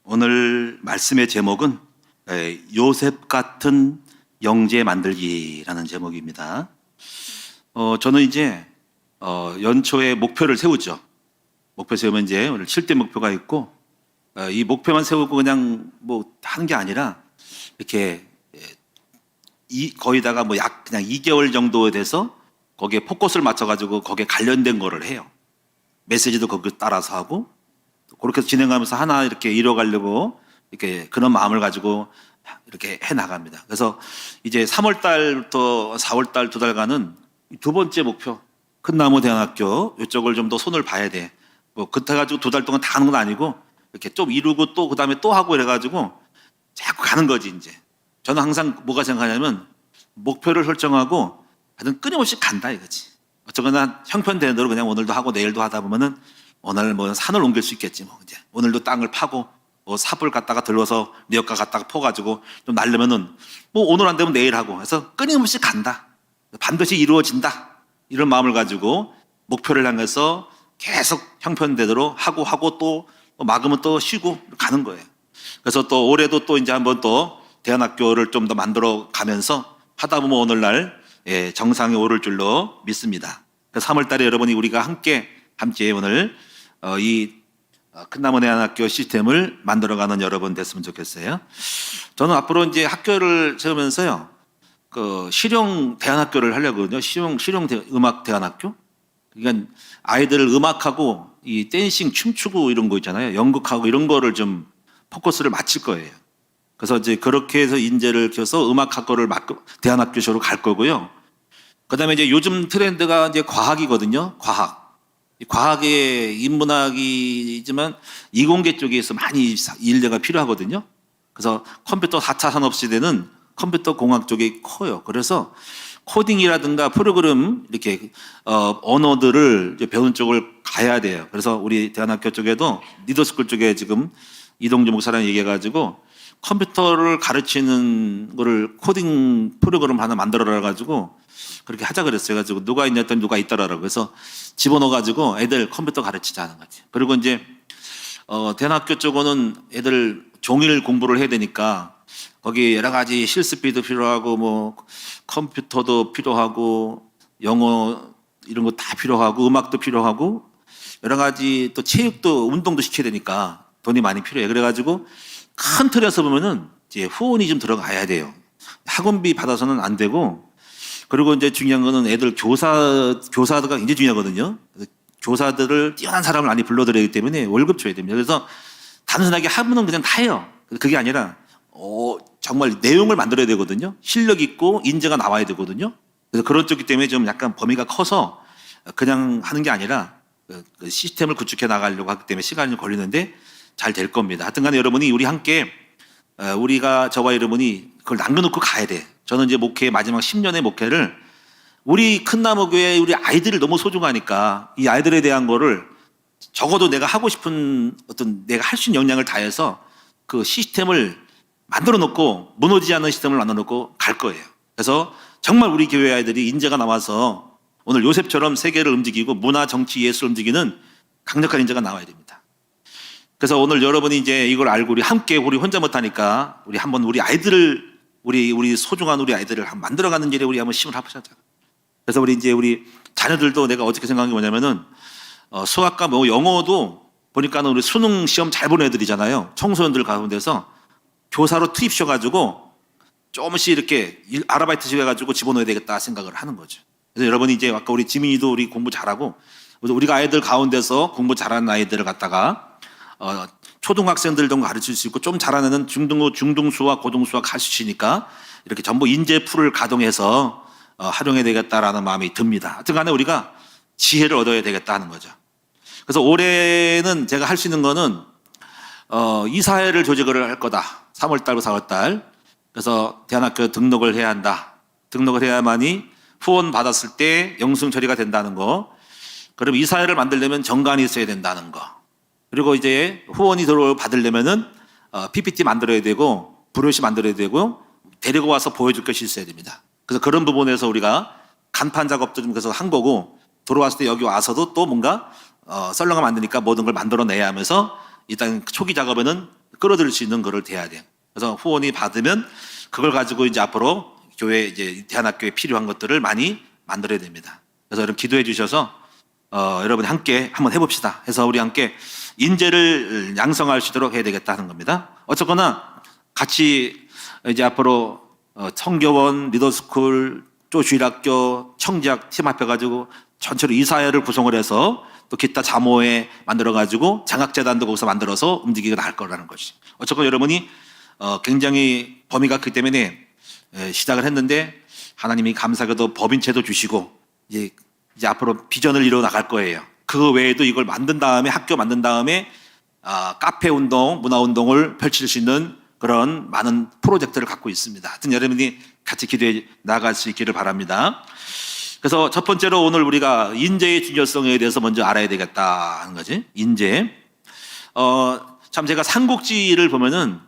오늘 말씀의 제목은 요셉 같은 영재 만들기라는 제목입니다. 저는 이제 연초에 목표를 세우죠. 목표 세우면 이제 오늘 7대 목표가 있고 이 목표만 세우고 그냥 뭐 하는 게 아니라 이렇게 거의다가 뭐 약 그냥 2개월 정도에 돼서 거기에 포커스를 맞춰가지고 거기에 관련된 거를 해요. 메시지도 거기 따라서 하고 그렇게 진행하면서 하나 이렇게 이뤄가려고 이렇게 그런 마음을 가지고 이렇게 해 나갑니다. 그래서 이제 3월 달부터 4월 달 2달간은 두 번째 목표 큰나무 대안학교 이쪽을 좀 더 손을 봐야 돼. 뭐 그때 가지고 2달 동안 다 하는 건 아니고 이렇게 좀 이루고 또 그다음에 또 하고 이래가지고 자꾸 가는 거지 이제. 저는 항상 뭐가 생각하냐면 목표를 설정하고 하여튼 끊임없이 간다 이거지. 어쩌거나 형편되는 대로 그냥 오늘도 하고 내일도 하다 보면은 오늘 뭐 산을 옮길 수 있겠지 뭐 이제 오늘도 땅을 파고 뭐 삽을 갖다가 들어서 리어카 갖다가 퍼가지고 좀 날려면은 뭐 오늘 안 되면 내일 하고 해서 끊임없이 간다. 반드시 이루어진다. 이런 마음을 가지고 목표를 향해서 계속 형편대로 하고 또 막으면 또 쉬고 가는 거예요. 그래서 또 올해도 또 이제 한번 또 대안학교를 좀 더 만들어 가면서 하다 보면 오늘날 정상에 오를 줄로 믿습니다. 3월 달에 여러분이 우리가 함께 오늘 이 큰나무 대안학교 시스템을 만들어가는 여러분 됐으면 좋겠어요. 저는 앞으로 이제 학교를 세우면서요, 그 실용 대안학교를 하려거든요. 실용 음악 대안학교. 그러니까 아이들을 음악하고 이 댄싱 춤추고 이런 거 있잖아요. 연극하고 이런 거를 좀 포커스를 맞출 거예요. 그래서 이제 그렇게 해서 인재를 켜서 음악학교를 대안학교로 갈 거고요. 그다음에 이제 요즘 트렌드가 이제 과학이거든요. 과학의 인문학이지만 이공계 쪽에서 많이 인재가 필요하거든요. 그래서 컴퓨터 4차 산업 시대는 컴퓨터 공학 쪽이 커요. 그래서 코딩이라든가 프로그램 이렇게 언어들을 배우는 쪽을 가야 돼요. 그래서 우리 대안학교 쪽에도 리더스쿨 쪽에 지금 이동주 목사랑 얘기해가지고 컴퓨터를 가르치는 거를 코딩 프로그램 하나 만들어라 가지고 그렇게 하자 그랬어요. 가지고 누가 있냐 했더니 누가 있더라라고. 그래서 집어넣어 가지고 애들 컴퓨터 가르치자는 거지. 그리고 이제 대안학교 쪽은 애들 종일 공부를 해야 되니까 거기 여러 가지 실습비도 필요하고 뭐 컴퓨터도 필요하고 영어 이런 거 다 필요하고 음악도 필요하고 여러 가지 또 체육도 운동도 시켜야 되니까 돈이 많이 필요해. 그래가지고 큰 틀에서 보면은 이제 후원이 좀 들어가야 돼요. 학원비 받아서는 안 되고, 그리고 이제 중요한 거는 애들 교사가 굉장히 중요하거든요. 교사들을 뛰어난 사람을 많이 불러들여야 하기 때문에 월급 줘야 됩니다. 그래서 단순하게 하면은 그냥 다 해요. 그게 아니라 정말 내용을 만들어야 되거든요. 실력 있고 인재가 나와야 되거든요. 그래서 그런 쪽이기 때문에 좀 약간 범위가 커서 그냥 하는 게 아니라 그 시스템을 구축해 나가려고 하기 때문에 시간이 걸리는데 잘 될 겁니다. 하여튼 간에 여러분이 우리 함께 우리가 저와 여러분이 그걸 남겨놓고 가야 돼. 저는 이제 목회 마지막 10년의 목회를 우리 큰나무교회 우리 아이들이 너무 소중하니까 이 아이들에 대한 거를 적어도 내가 하고 싶은 어떤 내가 할 수 있는 역량을 다해서 그 시스템을 만들어 놓고 무너지지 않는 시스템을 만들어 놓고 갈 거예요. 그래서 정말 우리 교회 아이들이 인재가 나와서 오늘 요셉처럼 세계를 움직이고 문화, 정치, 예술을 움직이는 강력한 인재가 나와야 됩니다. 그래서 오늘 여러분이 이제 이걸 알고 우리 함께 우리 혼자 못하니까 우리 한번 우리 아이들을 우리 소중한 우리 아이들을 한번 만들어가는 일에 우리 한번 힘을 합치자. 그래서 우리 자녀들도 내가 어떻게 생각한 게 뭐냐면은 수학과 뭐 영어도 보니까는 우리 수능 시험 잘 보는 애들이잖아요. 청소년들 가운데서 교사로 투입시켜가지고 조금씩 이렇게 아르바이트식 해가지고 집어넣어야 되겠다 생각을 하는 거죠. 그래서 여러분이 이제 아까 우리 지민이도 우리 공부 잘하고 우리가 아이들 가운데서 공부 잘하는 아이들을 갖다가 초등학생들 정도 가르칠 수 있고 좀 잘하는 애는 중등수와 고등수와 가르치니까 이렇게 전부 인재풀을 가동해서 활용해야 되겠다라는 마음이 듭니다. 하여튼 간에 우리가 지혜를 얻어야 되겠다 하는 거죠. 그래서 올해는 제가 할 수 있는 거는 이사회를 조직을 할 거다. 3월 달부터 4월 달. 그래서 대안학교 등록을 해야 한다. 등록을 해야만이 후원 받았을 때 영수증 처리가 된다는 거. 그럼 이사회를 만들려면 정관이 있어야 된다는 거. 그리고 이제 후원이 받으려면은 PPT 만들어야 되고 브로시 만들어야 되고 데리고 와서 보여줄 것이 있어야 됩니다. 그래서 그런 부분에서 우리가 간판 작업도 좀 그래서 한 거고 들어왔을 때 여기 와서도 또 뭔가 썰렁하면 안 되니까 모든 걸 만들어내야 하면서 일단 초기 작업에는 끌어들일 수 있는 거를 돼야 돼요. 그래서 후원이 받으면 그걸 가지고 이제 앞으로 교회 이제 대안학교에 필요한 것들을 많이 만들어야 됩니다. 그래서 여러분 기도해 주셔서 여러분 함께 한번 해봅시다. 해서 우리 함께 인재를 양성할 수 있도록 해야 되겠다 하는 겁니다. 어쨌거나 같이 이제 앞으로 청교원, 리더스쿨, 또 주일학교, 청지학 팀 합해가지고 전체로 이사회를 구성을 해서 또 기타 자모회 만들어가지고 장학재단도 거기서 만들어서 움직이게 나갈 거라는 것이. 어쨌건 여러분이 굉장히 범위가 크기 때문에 시작을 했는데 하나님이 감사하게도 법인체도 주시고 이제 앞으로 비전을 이루어 나갈 거예요. 그 외에도 이걸 만든 다음에 학교 만든 다음에 카페 운동, 문화 운동을 펼칠 수 있는 그런 많은 프로젝트를 갖고 있습니다. 하여튼 여러분이 같이 기도해 나갈 수 있기를 바랍니다. 그래서 첫 번째로 오늘 우리가 인재의 중요성에 대해서 먼저 알아야 되겠다 하는 거지. 인재. 참 제가 삼국지를 보면은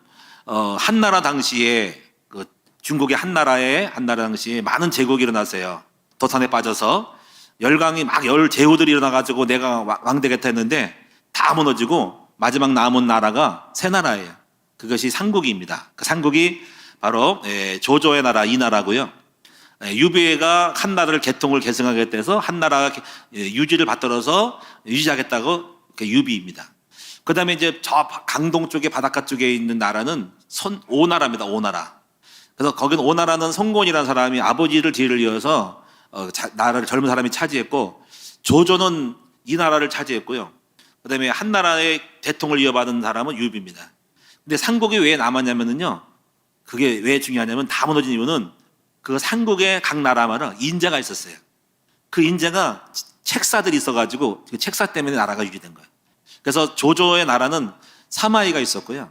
한나라 당시에 그 중국의 한나라 당시에 많은 제국이 일어났어요. 도산에 빠져서 열강이 막 열 제후들이 일어나가지고 내가 왕 되겠다 했는데 다 무너지고 마지막 남은 나라가 세 나라예요. 그것이 삼국입니다. 그 삼국이 바로 조조의 나라 이 나라고요. 유비가 한나라를 개통을 계승하겠다 해서 한나라가 유지를 받들어서 유지하겠다고 유비입니다. 그 다음에 이제 저 강동 쪽에 바닷가 쪽에 있는 나라는 오나라입니다. 오나라. 그래서 거기는 오나라는 송곤이라는 사람이 아버지를 뒤를 이어서 나라를 젊은 사람이 차지했고 조조는 이 나라를 차지했고요. 그 다음에 한나라의 대통을 이어받은 사람은 유비입니다. 근데 삼국이 왜 남았냐면요. 그게 왜 중요하냐면 다 무너진 이유는 그 삼국의 각 나라마다 인재가 있었어요. 그 인재가 책사들이 있어가지고 그 책사 때문에 나라가 유지된 거예요. 그래서 조조의 나라는 사마이가 있었고요.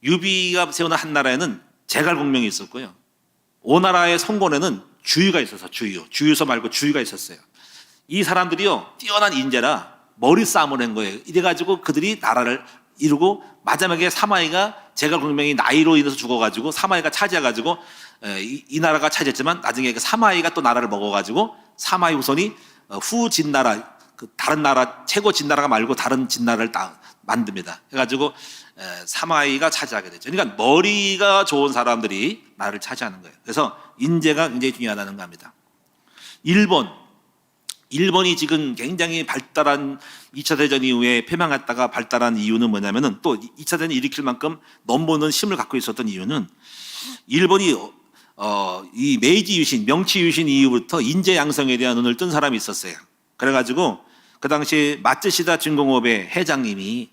유비가 세우는 한나라에는 제갈공명이 있었고요. 오나라의 송곤에는 주유가 있어서 주유소 말고 주유가 있었어요. 이 사람들이요 뛰어난 인재라 머리 싸움을 한 거예요. 이래가지고 그들이 나라를 이루고 마지막에 사마이가 제갈공명이 나이로 인해서 죽어가지고 사마이가 차지해가지고 이 나라가 차지했지만 나중에 그 사마이가 또 나라를 먹어가지고 사마이 후손이 후진나라 그 다른 나라 최고 진나라가 말고 다른 진나라를 다 만듭니다. 해가지고 사마이가 차지하게 되죠. 그러니까 머리가 좋은 사람들이 나라를 차지하는 거예요. 그래서 인재가 굉장히 중요하다는 겁니다. 일본이 지금 굉장히 발달한 2차 대전 이후에 패망했다가 발달한 이유는 뭐냐면은 또 2차 대전을 일으킬 만큼 넘보는 힘을 갖고 있었던 이유는 일본이 이 메이지 유신, 명치 유신 이후부터 인재 양성에 대한 눈을 뜬 사람이 있었어요. 그래가지고 그 당시 마츠시다 중공업의 회장님이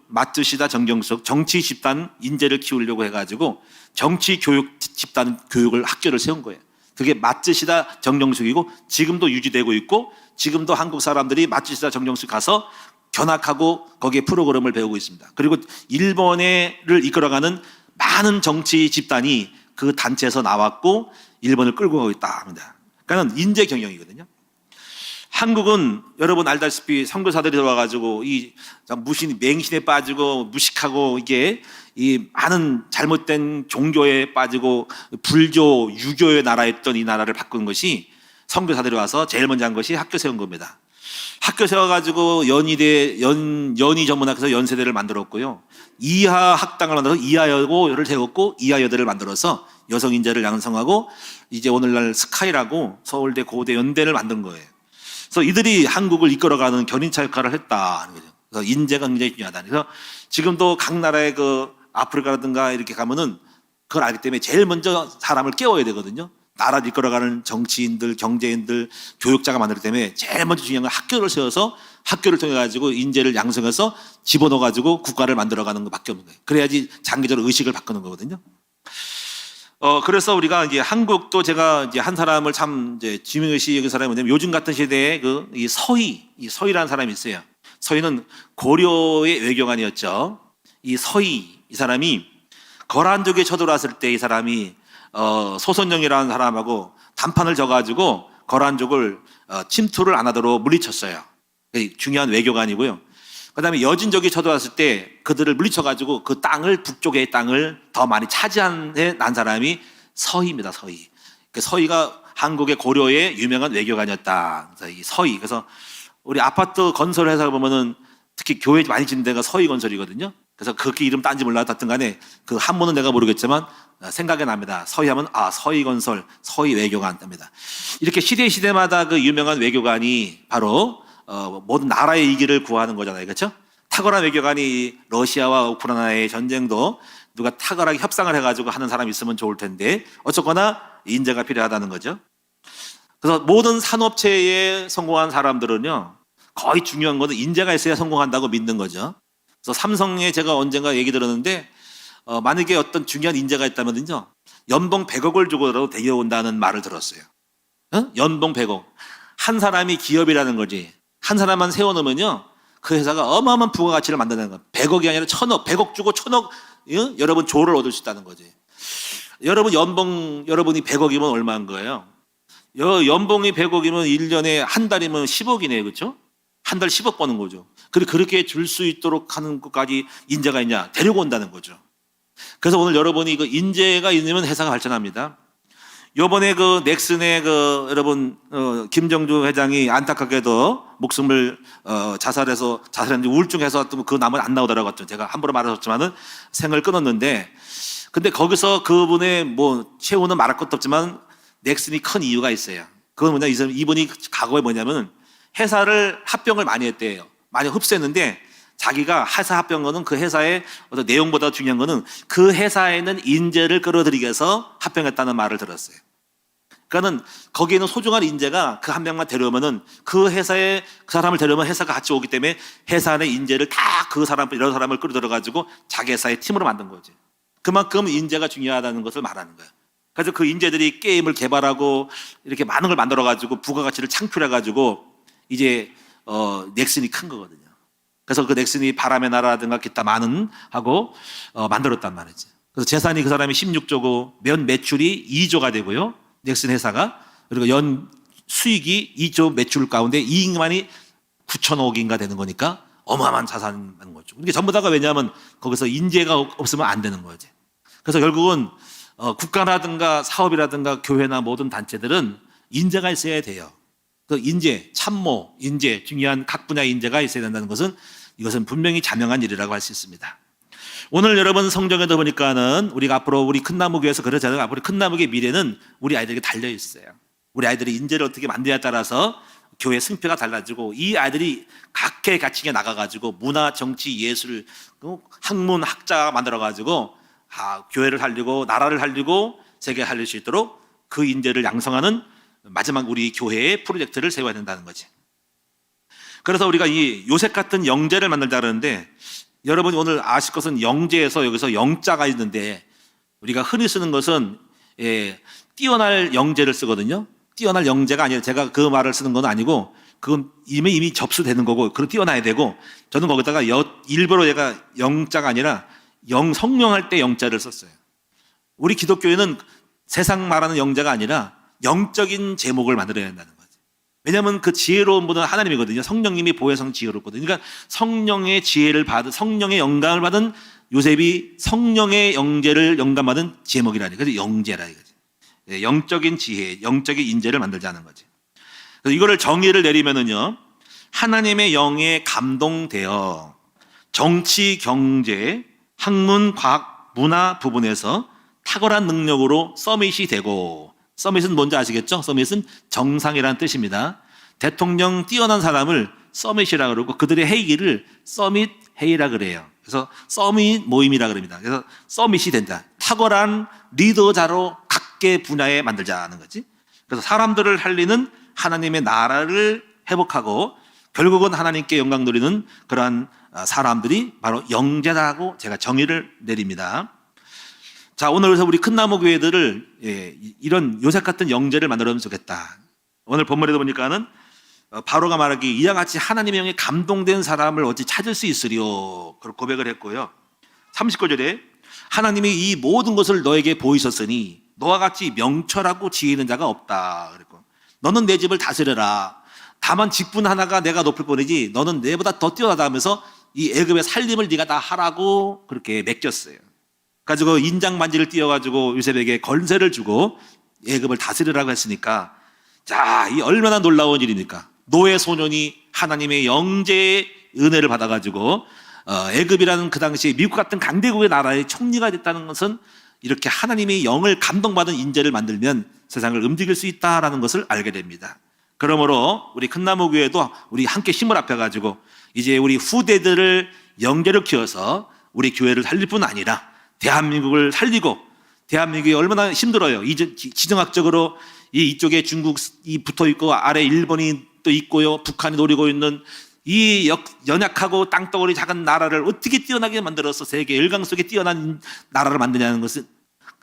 마츠시다 정경숙 정치 집단 인재를 키우려고 해가지고 정치 교육 집단 교육을 학교를 세운 거예요. 그게 마츠시다 정경숙이고 지금도 유지되고 있고 지금도 한국 사람들이 마츠시다 정경숙 가서 견학하고 거기에 프로그램을 배우고 있습니다. 그리고 일본을 이끌어가는 많은 정치 집단이 그 단체에서 나왔고 일본을 끌고 가고 있다 합니다. 그러니까 인재 경영이거든요. 한국은 여러분 알다시피 선교사들이 들어와가지고 이 맹신에 빠지고 무식하고 이게 이 많은 잘못된 종교에 빠지고 불교, 유교의 나라였던 이 나라를 바꾼 것이 선교사들이 와서 제일 먼저 한 것이 학교 세운 겁니다. 학교 세워가지고 연희 전문학에서 연세대를 만들었고요. 이하 학당을 만들어서 이하여고를 세웠고 이하여대를 만들어서 여성 인재를 양성하고 이제 오늘날 스카이라고 서울대, 고대, 연대를 만든 거예요. 그래서 이들이 한국을 이끌어가는 견인차 역할을 했다는 거죠. 그래서 인재가 굉장히 중요하다. 그래서 지금도 각 나라의 그 아프리카라든가 이렇게 가면은 그걸 알기 때문에 제일 먼저 사람을 깨워야 되거든요. 나라를 이끌어가는 정치인들, 경제인들, 교육자가 만들기 때문에 제일 먼저 중요한 건 학교를 세워서 학교를 통해 가지고 인재를 양성해서 집어넣어 가지고 국가를 만들어가는 것밖에 없는 거예요. 그래야지 장기적으로 의식을 바꾸는 거거든요. 그래서 우리가 이제 한국도 제가 이제 한 사람을 참 이제 지명시 여긴 사람이 뭐냐면 요즘 같은 시대에 이 서희라는 사람이 있어요. 서희는 고려의 외교관이었죠. 이 사람이 거란족에 쳐들어왔을 때 이 사람이 소선영이라는 사람하고 단판을 져가지고 거란족을 침투를 안 하도록 물리쳤어요. 중요한 외교관이고요. 그 다음에 여진족이 쳐들어왔을 때 그들을 물리쳐가지고 그 땅을, 북쪽의 땅을 더 많이 차지한 난 사람이 서희입니다. 서희. 그 서희가 한국의 고려의 유명한 외교관이었다. 이 서희. 그래서 우리 아파트 건설 회사 보면은 특히 교회 많이 짓는 데가 서희건설이거든요. 그래서 그렇게 이름 딴지 몰라도 하여튼 간에 그 한문은 내가 모르겠지만 생각이 납니다. 서희하면 서희건설, 서희외교관 합니다. 이렇게 시대마다 그 유명한 외교관이 바로 모든 나라의 이기를 구하는 거잖아요. 그렇죠? 탁월한 외교관이 러시아와 우크라이나의 전쟁도 누가 탁월하게 협상을 해가지고 하는 사람이 있으면 좋을 텐데 어쨌거나 인재가 필요하다는 거죠. 그래서 모든 산업체에 성공한 사람들은요 거의 중요한 것은 인재가 있어야 성공한다고 믿는 거죠. 그래서 삼성에 제가 언젠가 얘기 들었는데 만약에 어떤 중요한 인재가 있다면요 연봉 100억을 주고라도 데려온다는 말을 들었어요. 연봉 100억. 한 사람이 기업이라는 거지. 한 사람만 세워놓으면요 그 회사가 어마어마한 부가가치를 만드는 거예요. 100억이 아니라 1000억, 100억 주고 1000억 여러분 조를 얻을 수 있다는 거지. 여러분 연봉 여러분이 100억이면 얼마인 거예요? 연봉이 100억이면 1년에 한 달이면 10억이네요. 그렇죠? 한 달 10억 버는 거죠. 그렇게 줄 수 있도록 하는 것까지 인재가 있냐? 데리고 온다는 거죠. 그래서 오늘 여러분이 그 인재가 있으면 회사가 발전합니다. 요번에 그 넥슨의 여러분 김정주 회장이 안타깝게도 목숨을 자살했는지 우울증해서 그 남은 안 나오더라고요. 제가 함부로 말하셨지만은 생을 끊었는데 근데 거기서 그분의 뭐 최후는 말할 것도 없지만 넥슨이 큰 이유가 있어요. 그건 뭐냐 이분이 과거에 뭐냐면 회사를 합병을 많이 했대요. 많이 흡수했는데 자기가 회사 합병 거는 그 회사의 어떤 내용보다 중요한 거는 그 회사에는 인재를 끌어들이기 위해서 합병했다는 말을 들었어요. 그러니까는 거기에는 소중한 인재가 그 한 명만 데려오면은 그 회사에 그 사람을 데려오면 회사가 같이 오기 때문에 회사 내 인재를 다 그 사람 이런 사람을 끌어들여 가지고 자기 회사의 팀으로 만든 거지. 그만큼 인재가 중요하다는 것을 말하는 거예요. 그래서 그 인재들이 게임을 개발하고 이렇게 많은 걸 만들어 가지고 부가가치를 창출해 가지고 이제 넥슨이 큰 거거든요. 그래서 그 넥슨이 바람의 나라라든가 기타 많은 하고 만들었단 말이지. 그래서 재산이 그 사람이 16조고 매출이 2조가 되고요. 넥슨 회사가 그리고 연 수익이 2조 매출 가운데 이익만이 9천억인가 되는 거니까 어마어마한 자산인 거죠. 이게 전부 다가 왜냐하면 거기서 인재가 없으면 안 되는 거지. 그래서 결국은 국가라든가 사업이라든가 교회나 모든 단체들은 인재가 있어야 돼요. 그 인재, 참모, 인재, 중요한 각 분야 인재가 있어야 된다는 것은 이것은 분명히 자명한 일이라고 할 수 있습니다. 오늘 여러분 성경에도 보니까는 우리가 앞으로 우리 큰나무교회에서 그러잖아요. 앞으로 큰나무교회 미래는 우리 아이들에게 달려 있어요. 우리 아이들이 인재를 어떻게 만드냐에 따라서 교회 승패가 달라지고 이 아이들이 각계 가치에 나가가지고 문화, 정치, 예술, 학문, 학자 만들어가지고 교회를 살리고 나라를 살리고 세계를 살릴 수 있도록 그 인재를 양성하는 마지막 우리 교회의 프로젝트를 세워야 된다는 거지. 그래서 우리가 이 요셉 같은 영재를 만들자 그러는데 여러분이 오늘 아실 것은 영재에서 여기서 영자가 있는데 우리가 흔히 쓰는 것은 뛰어날 영재를 쓰거든요. 뛰어날 영재가 아니라 제가 그 말을 쓰는 건 아니고 그건 이미 접수되는 거고 그걸 뛰어나야 되고 저는 거기다가 일부러 얘가 영자가 아니라 성령할 때 영자를 썼어요. 우리 기독교회는 세상 말하는 영자가 아니라 영적인 제목을 만들어야 한다는 거죠. 왜냐하면 그 지혜로운 분은 하나님이거든요. 성령님이 보혜성 지혜롭거든요. 그러니까 성령의 지혜를 받은 성령의 영감을 받은 요셉이 성령의 영재를 영감받은 제목이라니. 그래서 영재라 이거지. 영적인 지혜, 영적인 인재를 만들자는 거지. 그래서 이거를 정의를 내리면은요, 하나님의 영에 감동되어 정치, 경제, 학문, 과학, 문화 부분에서 탁월한 능력으로 서밋이 되고, 서밋은 뭔지 아시겠죠? 서밋은 정상이라는 뜻입니다. 대통령 뛰어난 사람을 서밋이라 그러고 그들의 회의를 서밋 회의라 그래요. 그래서 서밋 모임이라 그럽니다. 그래서 서밋이 된다. 탁월한 리더자로 각계 분야에 만들자는 거지. 그래서 사람들을 살리는 하나님의 나라를 회복하고 결국은 하나님께 영광 돌리는 그러한 사람들이 바로 영재라고 제가 정의를 내립니다. 자, 오늘 그래서 우리 큰나무 교회들을 이런 요셉 같은 영재를 만들어주면 좋겠다. 오늘 본문에도 보니까는 바로가 말하기 이와 같이 하나님의 영에 감동된 사람을 어찌 찾을 수 있으리요. 그걸 고백을 했고요. 39절에 하나님이 이 모든 것을 너에게 보이셨으니 너와 같이 명철하고 지혜 있는 자가 없다. 그랬고 너는 내 집을 다스려라. 다만 직분 하나가 내가 높을 뿐이지 너는 내보다 더 뛰어나다 하면서 이 애굽의 살림을 네가 다 하라고 그렇게 맡겼어요. 가지고 인장 반지를 띄워가지고 요셉에게 권세를 주고 애굽을 다스리라고 했으니까 자, 이 얼마나 놀라운 일입니까? 노예 소년이 하나님의 영재의 은혜를 받아가지고 애굽이라는 그 당시 미국 같은 강대국의 나라의 총리가 됐다는 것은 이렇게 하나님의 영을 감동받은 인재를 만들면 세상을 움직일 수 있다라는 것을 알게 됩니다. 그러므로 우리 큰나무교회도 우리 함께 힘을 합해가지고 이제 우리 후대들을 영계로 키워서 우리 교회를 살릴 뿐 아니라 대한민국을 살리고, 대한민국이 얼마나 힘들어요. 지정학적으로 이쪽에 중국이 붙어 있고 아래 일본이 또 있고요, 북한이 노리고 있는 이 연약하고 땅덩어리 작은 나라를 어떻게 뛰어나게 만들어서 세계 열강 속에 뛰어난 나라를 만드냐는 것은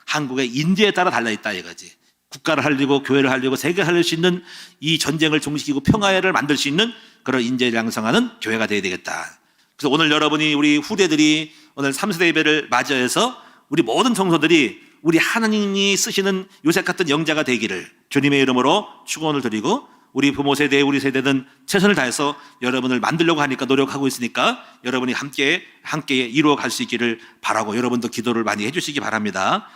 한국의 인재에 따라 달라있다 이거지. 국가를 살리고 교회를 살리고 세계를 살릴 수 있는 이 전쟁을 종식시키고 평화를 만들 수 있는 그런 인재를 양성하는 교회가 되어야 되겠다. 그래서 오늘 여러분이, 우리 후대들이 오늘 3세대 예배를 맞이해서 우리 모든 성도들이 우리 하나님이 쓰시는 요셉 같은 영자가 되기를 주님의 이름으로 축원을 드리고, 우리 부모 세대, 우리 세대는 최선을 다해서 여러분을 만들려고 하니까 노력하고 있으니까 여러분이 함께 이루어 갈 수 있기를 바라고, 여러분도 기도를 많이 해주시기 바랍니다.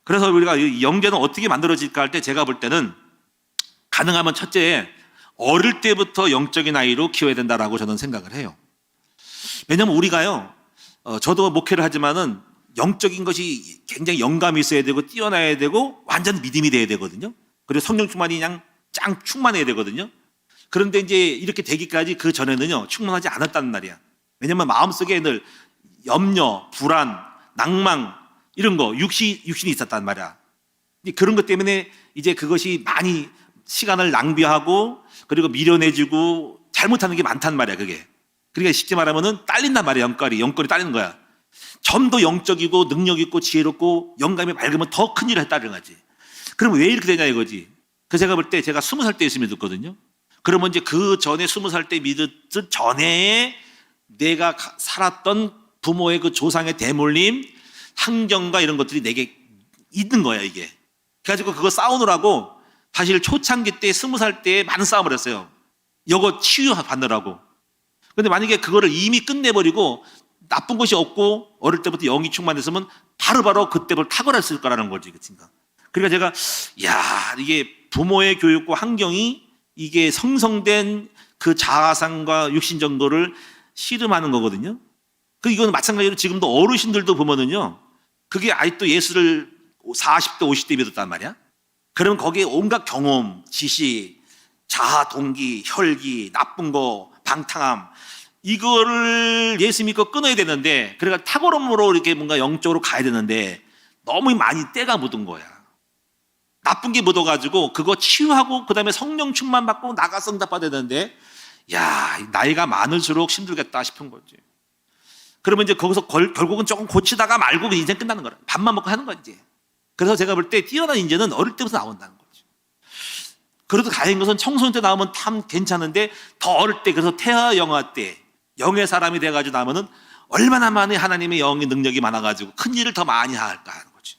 그래서 우리가 이 영재는 어떻게 만들어질까 할 때 제가 볼 때는 가능하면 첫째, 어릴 때부터 영적인 아이로 키워야 된다라고 저는 생각을 해요. 왜냐하면 우리가요, 저도 목회를 하지만은 영적인 것이 굉장히 영감이 있어야 되고 뛰어나야 되고 완전 믿음이 돼야 되거든요. 그리고 성령 충만이 그냥 짱 충만해야 되거든요. 그런데 이제 이렇게 되기까지 그 전에는요, 충만하지 않았다는 말이야. 왜냐면 마음속에 늘 염려, 불안, 낭망 이런 거, 육신이 있었단 말이야. 그런 것 때문에 이제 그것이 많이 시간을 낭비하고 그리고 미련해지고 잘못하는 게 많단 말이야, 그게. 그러니까 쉽게 말하면은 딸린단 말이야, 영권이 딸리는 거야. 좀 더 영적이고 능력 있고 지혜롭고 영감이 맑으면 더 큰 일을 했다는 거지. 그럼 왜 이렇게 되냐 이거지. 그 제가 볼 때, 제가 20살 때 예수 믿었거든요. 그러면 이제 그 전에 20살 때 믿었던 전에 내가 살았던 부모의 그 조상의 대물림, 환경과 이런 것들이 내게 있는 거야, 이게. 그래가지고 그거 싸우느라고 사실 초창기 때 20살 때 많은 싸움을 했어요. 이거 치유받느라고. 근데 만약에 그거를 이미 끝내버리고 나쁜 것이 없고 어릴 때부터 영이 충만했으면 바로바로 그때부터 탁월했을 거라는 거지, 그친가. 그러니까 제가 이게 부모의 교육과 환경이 이게 성성된 그 자아상과 육신 정도를 씨름하는 거거든요. 이건 마찬가지로 지금도 어르신들도 보면은요, 그게 아직도 예수를 40대 50대 믿었단 말이야. 그러면 거기에 온갖 경험, 지식, 자아 동기, 혈기, 나쁜 거, 방탕함, 이거를 예수 믿고 끊어야 되는데, 그러니까 탁월함으로 이렇게 뭔가 영적으로 가야 되는데 너무 많이 때가 묻은 거야. 나쁜 게 묻어가지고 그거 치유하고 그 다음에 성령 충만 받고 나가서 응답받아야 되는데, 야, 나이가 많을수록 힘들겠다 싶은 거지. 그러면 이제 거기서 결국은 조금 고치다가 말고 그 인생 끝나는 거야. 밥만 먹고 하는 거지. 그래서 제가 볼 때 뛰어난 인재는 어릴 때부터 나온다는 거지. 그래도 다행인 것은 청소년 때 나오면 참 괜찮은데 더 어릴 때, 그래서 태아 영아 때 영의 사람이 돼가지고 나오면은 얼마나 많이 하나님의 영의 능력이 많아가지고 큰 일을 더 많이 할까 하는 거지.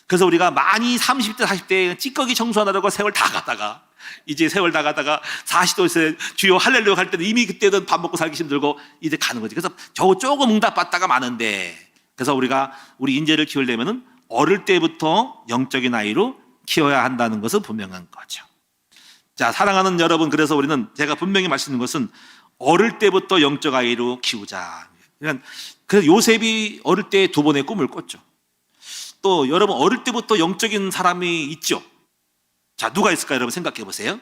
그래서 우리가 많이 30대 40대 찌꺼기 청소하느라고 세월 다 가다가, 이제 세월 다 가다가 40도에서 주여 할렐루야 할 때는 이미 그때는 밥 먹고 살기 힘들고 이제 가는 거지. 그래서 겨우 조금 응답받다가 마는데, 그래서 우리 인재를 키우려면은 어릴 때부터 영적인 아이로 키워야 한다는 것은 분명한 거죠. 자, 사랑하는 여러분, 그래서 우리는 제가 분명히 말씀드린 것은 어릴 때부터 영적 아이로 키우자. 그래서 요셉이 어릴 때 2번의 꿈을 꿨죠. 또 여러분, 어릴 때부터 영적인 사람이 있죠. 자, 누가 있을까요? 여러분 생각해 보세요.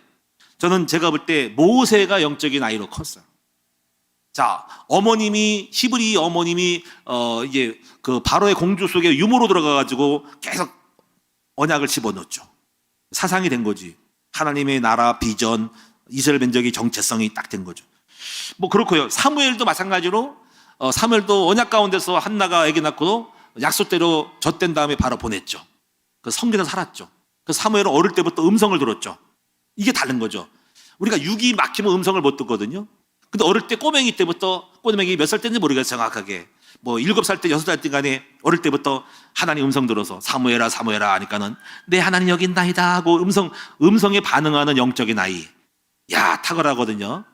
저는 제가 볼 때 모세가 영적인 아이로 컸어요. 자, 히브리 어머님이 이제 그 바로의 공주 속에 유모로 들어가가지고 계속 언약을 집어넣었죠. 사상이 된 거지. 하나님의 나라 비전, 이스라엘 민족의 정체성이 딱 된 거죠. 뭐 그렇고요. 사무엘도 마찬가지로 사무엘도 언약 가운데서 한나가 아기 낳고 약속대로 젖된 다음에 바로 보냈죠. 그 성전에 살았죠. 그 사무엘은 어릴 때부터 음성을 들었죠. 이게 다른 거죠. 우리가 육이 막히면 음성을 못 듣거든요. 근데 어릴 때 꼬맹이 때부터, 꼬맹이 몇 살 때인지 모르겠어요, 정확하게. 뭐 7살 때, 6살 때 간에 어릴 때부터 하나님 음성 들어서 사무엘아 사무엘아 하니까는 내 하나님 여기 있나이다 하고 음성에 반응하는 영적인 아이. 야, 탁월하거든요.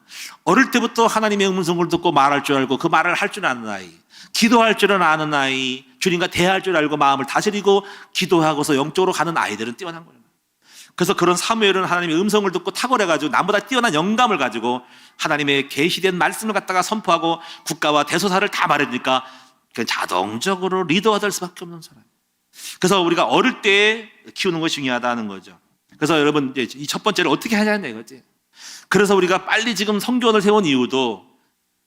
어릴 때부터 하나님의 음성을 듣고 말할 줄 알고 그 말을 할 줄 아는 아이, 기도할 줄은 아는 아이, 주님과 대할 줄 알고 마음을 다스리고 기도하고서 영적으로 가는 아이들은 뛰어난 거예요. 그래서 그런 사무엘은 하나님의 음성을 듣고 탁월해가지고 남보다 뛰어난 영감을 가지고 하나님의 계시된 말씀을 갖다가 선포하고 국가와 대소사를 다 말해주니까 그냥 자동적으로 리더가 될 수밖에 없는 사람. 그래서 우리가 어릴 때 키우는 것이 중요하다는 거죠. 그래서 여러분 이제 이 첫 번째를 어떻게 하냐는 이거지. 그래서 우리가 빨리 지금 성교원을 세운 이유도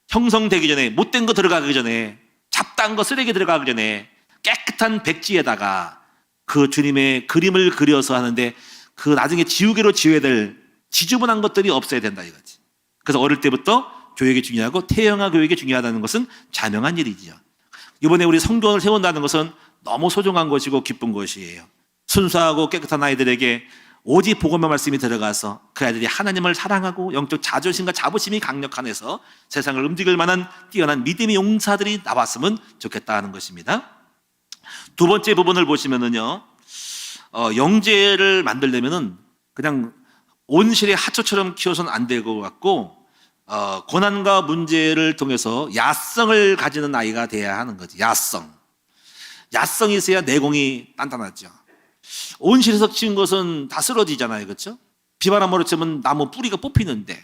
형성되기 전에, 못된 거 들어가기 전에, 잡다한 거 쓰레기 들어가기 전에 깨끗한 백지에다가 그 주님의 그림을 그려서 하는데 그 나중에 지우개로 지워야 될 지저분한 것들이 없어야 된다 이거지. 그래서 어릴 때부터 교육이 중요하고 태영아 교육이 중요하다는 것은 자명한 일이지요. 이번에 우리 성교원을 세운다는 것은 너무 소중한 것이고 기쁜 것이에요. 순수하고 깨끗한 아이들에게 오직 복음의 말씀이 들어가서 그 아이들이 하나님을 사랑하고 영적 자존심과 자부심이 강력한 해서 세상을 움직일 만한 뛰어난 믿음의 용사들이 나왔으면 좋겠다는 것입니다. 두 번째 부분을 보시면은요, 영재를 만들려면은 그냥 온실의 하초처럼 키워서는 안 될 것 같고, 고난과 문제를 통해서 야성을 가지는 아이가 돼야 하는 거지. 야성이 있어야 내공이 단단하죠. 온실에서 키운 것은 다 쓰러지잖아요, 그렇죠? 비바람 몰아치면 나무 뿌리가 뽑히는데,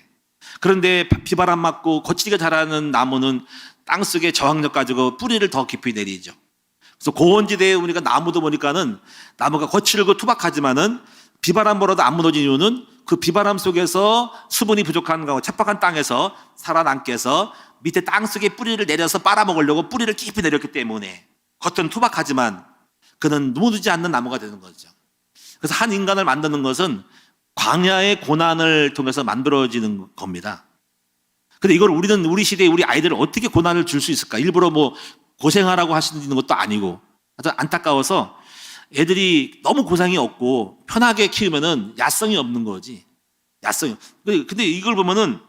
그런데 비바람 맞고 거칠게 자라는 나무는 땅속에 저항력 가지고 뿌리를 더 깊이 내리죠. 그래서 고원지대에 우리가 나무도 보니까는 나무가 거칠고 투박하지만은 비바람 불어도 안 무너진 이유는 그 비바람 속에서 수분이 부족한 거, 척박한 땅에서 살아남게 해서 밑에 땅 속에 뿌리를 내려서 빨아먹으려고 뿌리를 깊이 내렸기 때문에 겉은 투박하지만 그는 무너지지 않는 나무가 되는 거죠. 그래서 한 인간을 만드는 것은 광야의 고난을 통해서 만들어지는 겁니다. 근데 이걸 우리 시대에 우리 아이들을 어떻게 고난을 줄 수 있을까? 일부러 뭐 고생하라고 하시는 것도 아니고, 아주 안타까워서 애들이 너무 고생이 없고 편하게 키우면은 야성이 없는 거지. 야성이. 근데 이걸 보면은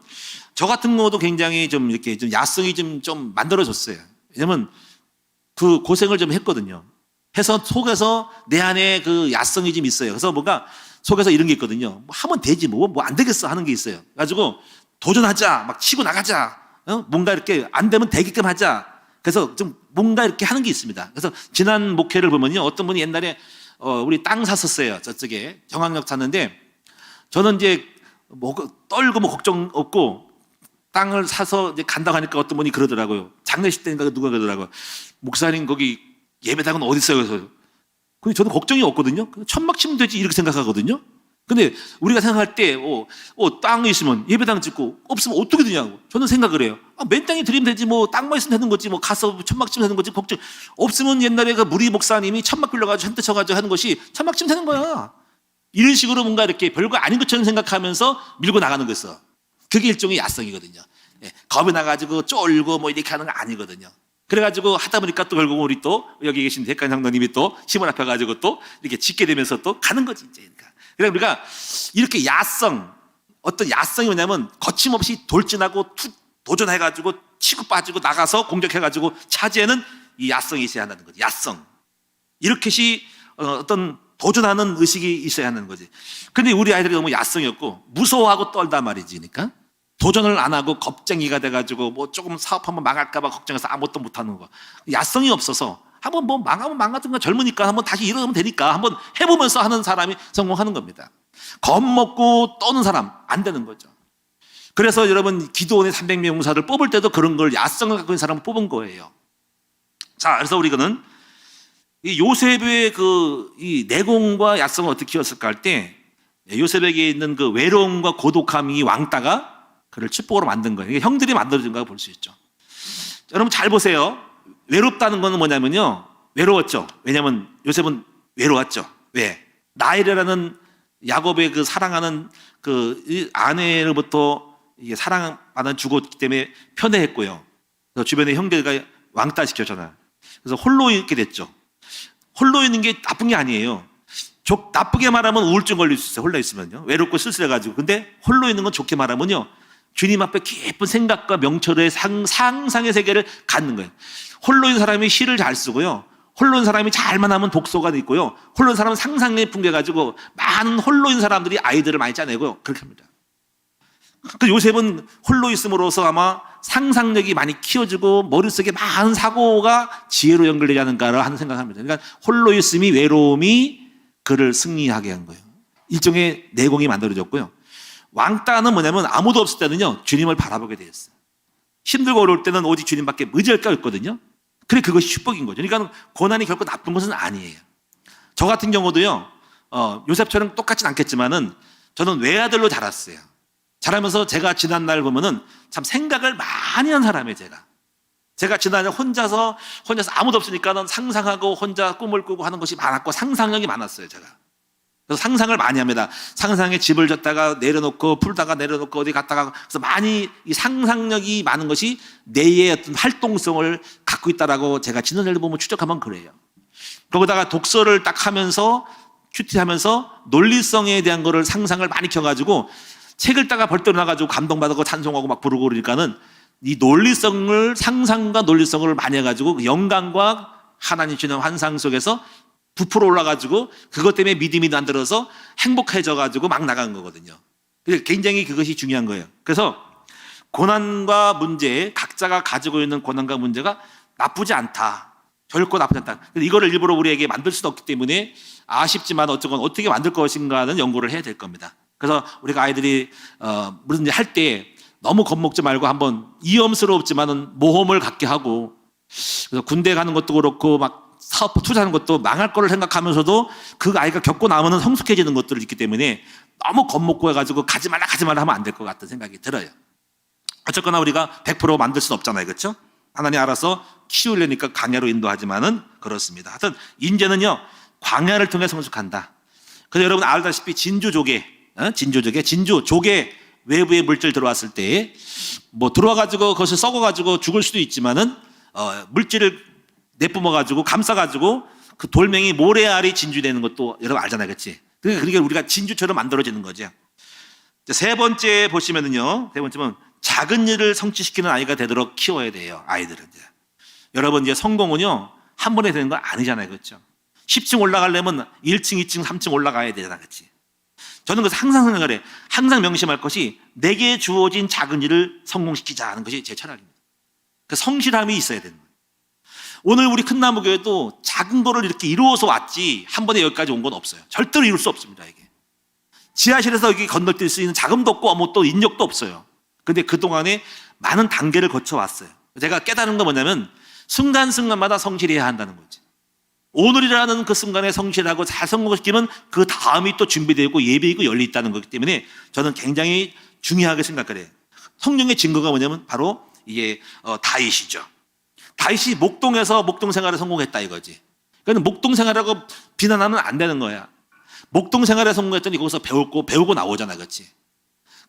저 같은 경우도 굉장히 좀 이렇게 좀 야성이 좀 만들어졌어요. 왜냐면 그 고생을 좀 했거든요. 해서 속에서 내 안에 그 야성이 좀 있어요. 그래서 뭔가 속에서 이런 게 있거든요. 뭐 하면 되지 뭐 안 되겠어 하는 게 있어요. 그래가지고 도전하자, 막 치고 나가자, 뭔가 이렇게 안 되면 되게끔 하자. 그래서 좀 뭔가 이렇게 하는 게 있습니다. 그래서 지난 목회를 보면요, 어떤 분이 옛날에 우리 땅 샀었어요. 저쪽에 정학역 샀는데 저는 이제 뭐 떨고 뭐 걱정 없고 땅을 사서 이제 간다고 하니까 어떤 분이 그러더라고요. 장례식 때인가 누가 그러더라고요. 목사님 거기 예배당은 어디 있어요? 그래서 근데 저도 걱정이 없거든요. 천막 치면 되지 이렇게 생각하거든요. 근데 우리가 생각할 때 땅이 있으면 예배당 짓고 없으면 어떻게 되냐고 저는 생각을 해요. 맨 땅에 드리면 되지 뭐 땅만 있으면 되는 거지 뭐 가서 천막 치면 되는 거지 걱정 없으면 옛날에 그 무리 목사님이 천막 빌려가지고 한테 쳐가지고 하는 것이 천막 치면 되는 거야. 이런 식으로 뭔가 이렇게 별거 아닌 것처럼 생각하면서 밀고 나가는 거였어. 그게 일종의 야성이거든요. 겁이 나가지고 쫄고 뭐 이렇게 하는 거 아니거든요. 그래가지고 하다 보니까 또 결국 우리 또 여기 계신 대간 장로님이 또 시몬 앞에 가지고 또 이렇게 짓게 되면서 또 가는 거지 이제. 그러니까 우리가 이렇게 어떤 야성이 뭐냐면 거침없이 돌진하고 도전해가지고 치고 빠지고 나가서 공격해가지고 차지하는 이 야성이 있어야 한다는 거지. 야성. 이렇게시 어떤 도전하는 의식이 있어야 하는 거지. 근데 우리 아이들이 너무 야성이 없고 무서워하고 떨단 말이지. 그러니까 도전을 안 하고 겁쟁이가 돼가지고 뭐 조금 사업 한번 망할까봐 걱정해서 아무것도 못하는 거. 야성이 없어서 한번 뭐 망하면 망하든가 젊으니까 한번 다시 일어나면 되니까 한번 해보면서 하는 사람이 성공하는 겁니다. 겁먹고 떠는 사람 안 되는 거죠. 그래서 여러분 기도원의 300명 용사를 뽑을 때도 그런 걸 야성을 갖고 있는 사람을 뽑은 거예요. 자, 그래서 우리는 이 요셉의 이 내공과 야성을 어떻게 키웠을까 할 때 요셉에게 있는 그 외로움과 고독함이 왕따가 그를 축복으로 만든 거예요. 이게 형들이 만들어준 거라고 볼 수 있죠. 여러분 잘 보세요. 외롭다는 거는 뭐냐면요, 외로웠죠. 왜냐하면 요셉은 외로웠죠. 왜? 라헬이라는 야곱의 그 사랑하는 그 아내로부터 이게 사랑받아 죽었기 때문에 편애했고요. 그래서 주변의 형제가 왕따 시켰잖아요. 그래서 홀로 있게 됐죠. 홀로 있는 게 나쁜 게 아니에요. 나쁘게 말하면 우울증 걸릴 수 있어요. 홀로 있으면요. 외롭고 쓸쓸해가지고. 근데 홀로 있는 건 좋게 말하면요, 주님 앞에 깊은 생각과 명철의 상상의 세계를 갖는 거예요. 홀로 있는 사람이 시를 잘 쓰고요. 홀로 있는 사람이 잘만 하면 독서가 있고요. 홀로 있는 사람은 상상에 풍겨가지고 많은 홀로 있는 사람들이 아이들을 많이 짜내고요. 그렇게 합니다. 그 요셉은 홀로 있음으로써 아마 상상력이 많이 키워지고 머릿속에 많은 사고가 지혜로 연결되지 않은가 하는 생각을 합니다. 그러니까 홀로 있음이 외로움이 그를 승리하게 한 거예요. 일종의 내공이 만들어졌고요. 왕따는 뭐냐면 아무도 없을 때는요, 주님을 바라보게 되었어요. 힘들고 어려울 때는 오직 주님밖에 의지할 게 없거든요. 그래, 그것이 축복인 거죠. 그러니까 고난이 결코 나쁜 것은 아니에요. 저 같은 경우도요, 요셉처럼 똑같진 않겠지만은 저는 외아들로 자랐어요. 자라면서 제가 지난날 보면은 참 생각을 많이 한 사람이에요, 제가 지난날 혼자서 아무도 없으니까는 상상하고 혼자 꿈을 꾸고 하는 것이 많았고 상상력이 많았어요, 제가. 그래서 상상을 많이 합니다. 상상에 집을 졌다가 내려놓고 풀다가 내려놓고 어디 갔다가, 그래서 많이 이 상상력이 많은 것이 뇌의 어떤 활동성을 갖고 있다라고 제가 지난날 보면 추적하면 그래요. 거기다가 독서를 딱 하면서 큐티하면서 논리성에 대한 거를 상상을 많이 켜가지고 책을 따가 벌떡 나가지고 감동받고 찬송하고 막 부르고 그러니까는 이 논리성을, 상상과 논리성을 많이 해가지고 그 영광과 하나님 주는 환상 속에서 부풀어 올라가지고 그것 때문에 믿음이 만들어서 행복해져가지고 막 나간 거거든요. 굉장히 그것이 중요한 거예요. 그래서 고난과 문제, 각자가 가지고 있는 고난과 문제가 나쁘지 않다. 결코 나쁘지 않다. 이거를 일부러 우리에게 만들 수도 없기 때문에 아쉽지만 어쨌건 어떻게 만들 것인가는 연구를 해야 될 겁니다. 그래서 우리가 아이들이 무슨 일 할 때 너무 겁먹지 말고 한번 위험스럽지만은 모험을 갖게 하고, 그래서 군대 가는 것도 그렇고 막 사업 투자하는 것도 망할 거를 생각하면서도 그 아이가 겪고 나면은 성숙해지는 것들이 있기 때문에 너무 겁먹고 해가지고 가지 말라 하면 안 될 것 같다는 생각이 들어요. 어쨌거나 우리가 100% 만들 수는 없잖아요, 그렇죠? 하나님 알아서 키우려니까 광야로 인도하지만은 그렇습니다. 하여튼 인재는요, 광야를 통해 성숙한다. 그래서 여러분 알다시피 진주조개 외부의 물질 들어왔을 때 뭐 들어와가지고 그것을 썩어가지고 죽을 수도 있지만은 물질을 내뿜어가지고 감싸가지고 그 돌멩이 모래알이 진주되는 것도 여러분 알잖아요, 그렇지? 그러니까 우리가 진주처럼 만들어지는 거죠. 세 번째 보시면은요, 세 번째는 작은 일을 성취시키는 아이가 되도록 키워야 돼요, 아이들은. 여러분 이제 성공은요 한 번에 되는 거 아니잖아요, 그렇죠? 10층 올라가려면 1층, 2층, 3층 올라가야 되잖아, 그렇지? 저는 그래서 항상 생각을 해. 항상 명심할 것이 내게 주어진 작은 일을 성공시키자 하는 것이 제 철학입니다. 그 성실함이 있어야 되는 거예요. 오늘 우리 큰 나무교회도 작은 거를 이렇게 이루어서 왔지 한 번에 여기까지 온 건 없어요. 절대로 이룰 수 없습니다, 이게. 지하실에서 여기 건너뛸 수 있는 자금도 없고 뭐 또 인력도 없어요. 근데 그동안에 많은 단계를 거쳐왔어요. 제가 깨달은 건 뭐냐면 순간순간마다 성실해야 한다는 거지. 오늘이라는 그 순간에 성실하고 잘 성공시키면 그 다음이 또 준비되어 있고 예비해 있고 열려 있다는 거기 때문에 저는 굉장히 중요하게 생각을 해요. 성령의 증거가 뭐냐면 바로 이게 다윗이죠. 다윗이 목동에서 목동 생활에 성공했다 이거지. 그러니까 목동 생활하고 비난하면 안 되는 거야. 목동 생활에 성공했더니 거기서 배우고 나오잖아, 그렇지?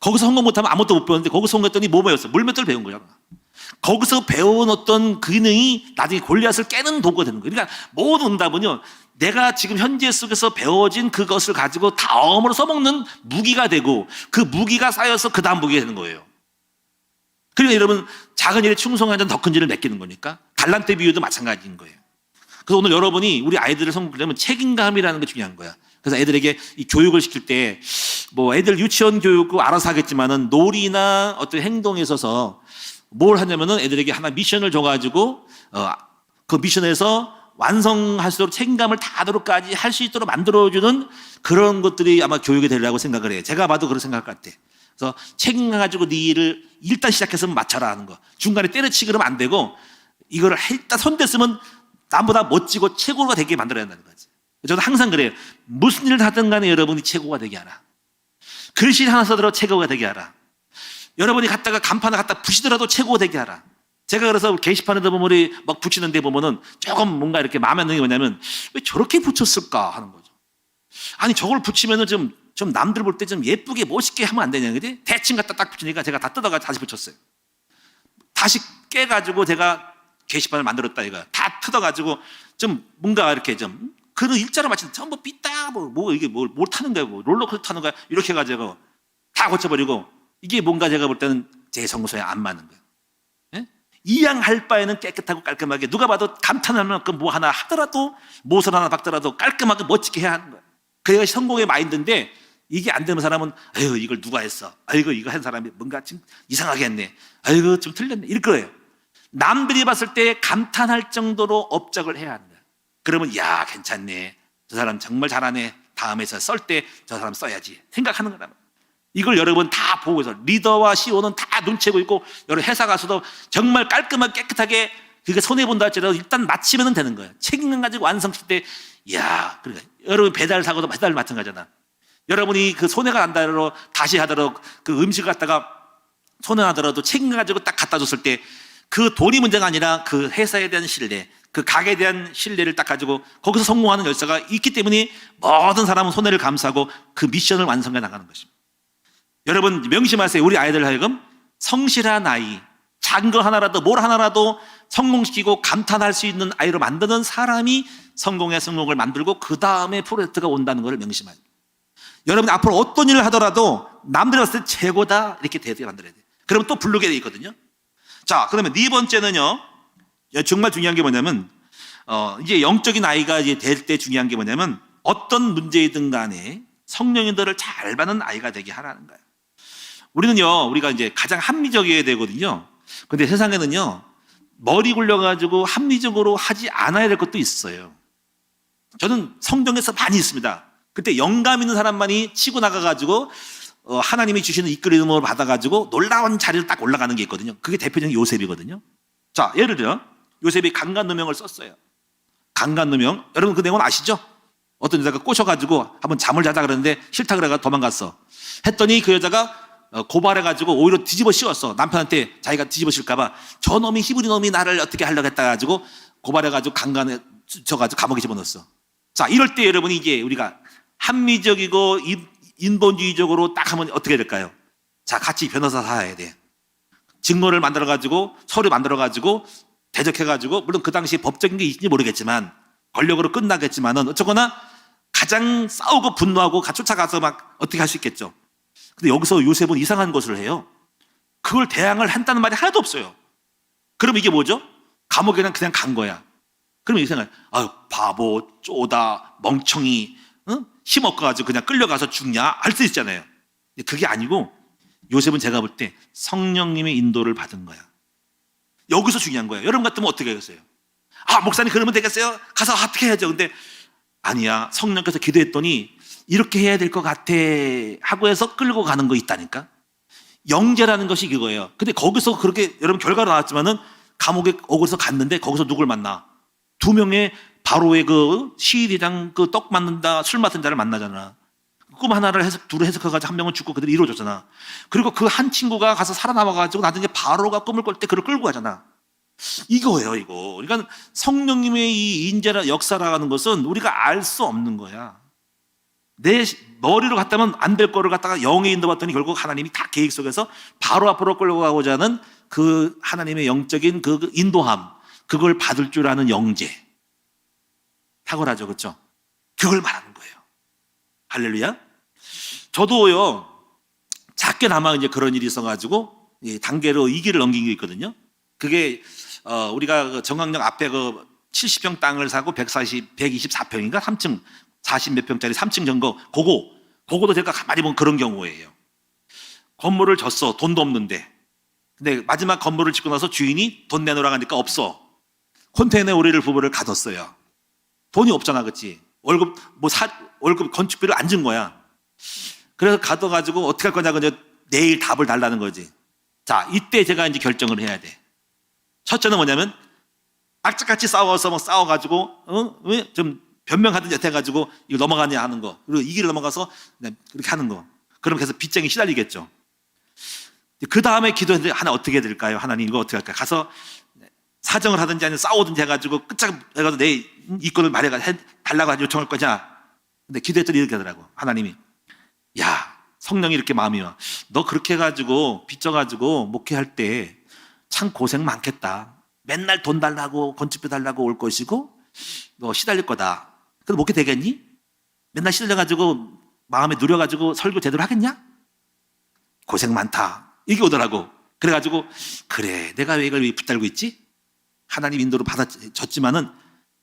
거기서 성공 못하면 아무것도 못 배웠는데 거기서 성공했더니 뭐 배웠어? 물맷돌 배운 거야. 거기서 배운 어떤 기능이 나중에 골리앗을 깨는 도구가 되는 거예요. 그러니까 모든 응답은요, 내가 지금 현재 속에서 배워진 그것을 가지고 다음으로 써먹는 무기가 되고 그 무기가 쌓여서 그 다음 무기가 되는 거예요. 그러니까 여러분 작은 일에 충성하면 더 큰 일을 맡기는 거니까 달란트 비유도 마찬가지인 거예요. 그래서 오늘 여러분이 우리 아이들을 성공하려면 책임감이라는 게 중요한 거야. 그래서 애들에게 이 교육을 시킬 때 뭐 애들 유치원 교육도 알아서 하겠지만은 놀이나 어떤 행동에 있어서 뭘 하냐면은 애들에게 하나 미션을 줘가지고 그 미션에서 완성할 수 있도록 책임감을 다하도록까지 할 수 있도록 만들어주는 그런 것들이 아마 교육이 되리라고 생각을 해요. 제가 봐도 그런 생각할 것 같아. 그래서 책임감 가지고 네 일을 일단 시작해서 맞춰라 하는 거. 중간에 때려치기 그러면 안 되고 이거를 일단 손댔으면 남보다 멋지고 최고가 되게 만들어야 한다는 거지. 저도 항상 그래요. 무슨 일을 하든 간에 여러분이 최고가 되게 하라. 글씨 하나 써더라도 최고가 되게 하라. 여러분이 갖다가 간판을 갖다 부시더라도 최고가 되게 하라. 제가 그래서 게시판에다 보면 우리 막 붙이는 데 보면은 조금 뭔가 이렇게 마음에 안 드는 게 뭐냐면 왜 저렇게 붙였을까 하는 거죠. 아니 저걸 붙이면은 좀 남들 볼 때 좀 예쁘게 멋있게 하면 안 되냐, 그지? 대충 갖다 딱 붙이니까 제가 다 뜯어가 다시 붙였어요. 다시 깨가지고 제가 게시판을 만들었다 이거. 다 뜯어가지고 좀 뭔가 이렇게 좀 그런 일자로 맞춘 전부 삐딱 뭐 이게 뭘 타는 거야, 뭐 롤러코스터 타는 거야 이렇게 해가지고 다 고쳐버리고 이게 뭔가 제가 볼 때는 제 정서에 안 맞는 거예요. 예? 이양할 바에는 깨끗하고 깔끔하게 누가 봐도 감탄할 만큼 뭐 하나 하더라도 못을 하나 박더라도 깔끔하게 멋지게 해야 하는 거예요. 그게 성공의 마인드인데 이게 안 되는 사람은 아유 이걸 누가 했어? 아이고 이거 한 사람이 뭔가 좀 이상하게 했네. 아이고 좀 틀렸네. 이럴 거예요. 남들이 봤을 때 감탄할 정도로 업적을 해야 하는 거예요. 그러면 야 괜찮네. 저 사람 정말 잘하네. 다음에서 썰 때 저 사람 써야지 생각하는 거란 말이에요. 이걸 여러분 다 보고 있어. 리더와 CEO는 다 눈치채고 있고, 여러 회사 가서도 정말 깔끔하게 깨끗하게 그게 손해본다 할지라도 일단 마치면 되는 거예요. 책임감 가지고 완성시킬 때, 이야, 그러니까 여러분 배달 사고도 배달 마찬가지잖아. 여러분이 그 손해가 난다로 다시 하더라도 그 음식을 갖다가 손해 나더라도 책임감 가지고 딱 갖다 줬을 때 그 돈이 문제가 아니라 그 회사에 대한 신뢰, 그 가게에 대한 신뢰를 딱 가지고 거기서 성공하는 열쇠가 있기 때문에 모든 사람은 손해를 감수하고 그 미션을 완성해 나가는 것입니다. 여러분 명심하세요. 우리 아이들 하여금 성실한 아이, 작은 거 하나라도 뭘 하나라도 성공시키고 감탄할 수 있는 아이로 만드는 사람이 성공의 성공을 만들고 그 다음에 프로젝트가 온다는 것을 명심해야 돼요. 여러분 앞으로 어떤 일을 하더라도 남들이 봤을 때 최고다 이렇게 되게 만들어야 돼요. 그러면 또 부르게 돼 있거든요. 자, 그러면 네 번째는요. 정말 중요한 게 뭐냐면 이제 영적인 아이가 이제 될 때 중요한 게 뭐냐면 어떤 문제이든 간에 성령님들을 잘 받는 아이가 되게 하라는 거예요. 우리가 이제 가장 합리적이어야 되거든요. 근데 세상에는요, 머리 굴려가지고 합리적으로 하지 않아야 될 것도 있어요. 저는 성경에서 많이 있습니다. 그때 영감 있는 사람만이 치고 나가가지고 하나님이 주시는 이끌림을 받아가지고 놀라운 자리를 딱 올라가는 게 있거든요. 그게 대표적인 요셉이거든요. 자, 예를 들어 요셉이 강간누명을 썼어요. 강간누명, 여러분 그 내용은 아시죠? 어떤 여자가 꼬셔가지고 한번 잠을 자자 그러는데 싫다 그래가 도망갔어. 했더니 그 여자가 고발해가지고 오히려 뒤집어 씌웠어. 남편한테 자기가 뒤집어 씌울까봐 저 놈이 히브리 놈이 나를 어떻게 하려고 했다 가지고 고발해가지고 강간에 쳐가지고 감옥에 집어넣었어. 자, 이럴 때 여러분이 이제 우리가 합리적이고 인본주의적으로 딱 하면 어떻게 될까요? 자, 같이 변호사 사야 돼. 증거를 만들어가지고 서류 만들어가지고 대적해가지고, 물론 그 당시 법적인 게 있는지 모르겠지만 권력으로 끝나겠지만은 어쨌거나 가장 싸우고 분노하고 쫓아가서 막 어떻게 할 수 있겠죠. 근데 여기서 요셉은 이상한 것을 해요. 그걸 대항을 한다는 말이 하나도 없어요. 그럼 이게 뭐죠? 감옥에는 그냥 간 거야. 그러면 이 생각, 아유, 바보, 쪼다, 멍청이, 응? 힘없어가지고 그냥 끌려가서 죽냐? 할 수 있잖아요. 근데 그게 아니고 요셉은 제가 볼 때 성령님의 인도를 받은 거야. 여기서 중요한 거예요. 여러분 같으면 어떻게 하겠어요? 아, 목사님 그러면 되겠어요? 가서 어떻게 해야죠? 근데 아니야. 성령께서 기도했더니 이렇게 해야 될 것 같아 하고 해서 끌고 가는 거 있다니까. 영재라는 것이 그거예요. 근데 거기서 그렇게 여러분 결과로 나왔지만은 감옥에 거기서 갔는데 거기서 누굴 만나? 두 명의 바로의 그 시위대장 그 떡 맞는다 술 맡은 자를 만나잖아. 꿈 하나를 둘을 해석해가지고 한 명은 죽고 그대로 이루어졌잖아. 그리고 그 한 친구가 가서 살아남아가지고 나중에 바로가 꿈을 꿀 때 그를 끌고 가잖아. 이거예요, 이거. 그러니까 성령님의 이 인재라 역사라는 것은 우리가 알 수 없는 거야. 내 머리로 갔다면 안 될 거를 갖다가 영의 인도 받더니 결국 하나님이 다 계획 속에서 바로 앞으로 끌고 가고자 하는 그 하나님의 영적인 그 인도함, 그걸 받을 줄 아는 영재. 탁월하죠, 그렇죠? 그걸 말하는 거예요. 할렐루야. 저도요, 작게나마 이제 그런 일이 있어가지고 단계로 2기를 넘긴 게 있거든요. 그게 우리가 정강역 앞에 그 70평 땅을 사고 124평인가 3층 40 몇 평짜리 3층 정거 그거도 제가 가만히 보면 그런 경우예요. 건물을 졌어. 돈도 없는데. 근데 마지막 건물을 짓고 나서 주인이 돈 내놓으라고 하니까 없어. 컨테이너 우리를 부부를 가뒀어요. 돈이 없잖아, 그치? 월급 건축비를 안 준 거야. 그래서 가둬가지고 어떻게 할 거냐고 이제 내일 답을 달라는 거지. 자, 이때 제가 이제 결정을 해야 돼. 첫째는 뭐냐면 악착같이 싸워서 막 싸워가지고 왜 좀 변명하든 여태가지고 이거 넘어가냐 하는 거, 그리고 이 길을 넘어가서 그렇게 하는 거. 그럼 계속 빚쟁이 시달리겠죠. 그 다음에 기도했는데 하나 어떻게 해야 될까요? 하나님 이거 어떻게 할까요? 가서 사정을 하든지 아니면 싸우든지 해가지고 끝장 해가지고 내 이권을 달라고 요청할 거냐. 근데 기도했더니 이렇게 하더라고. 하나님이, 야, 성령이 이렇게 마음이 와. 너 그렇게 해가지고 빚져가지고 목회할 때 참 고생 많겠다. 맨날 돈 달라고 건축비 달라고 올 것이고 너 시달릴 거다. 그래도 목회 되겠니? 맨날 시달려가지고 마음에 누려가지고 설교 제대로 하겠냐? 고생 많다. 이게 오더라고. 그래가지고 그래, 내가 왜 이걸 붙들고 있지? 하나님 인도로 받아줬지만은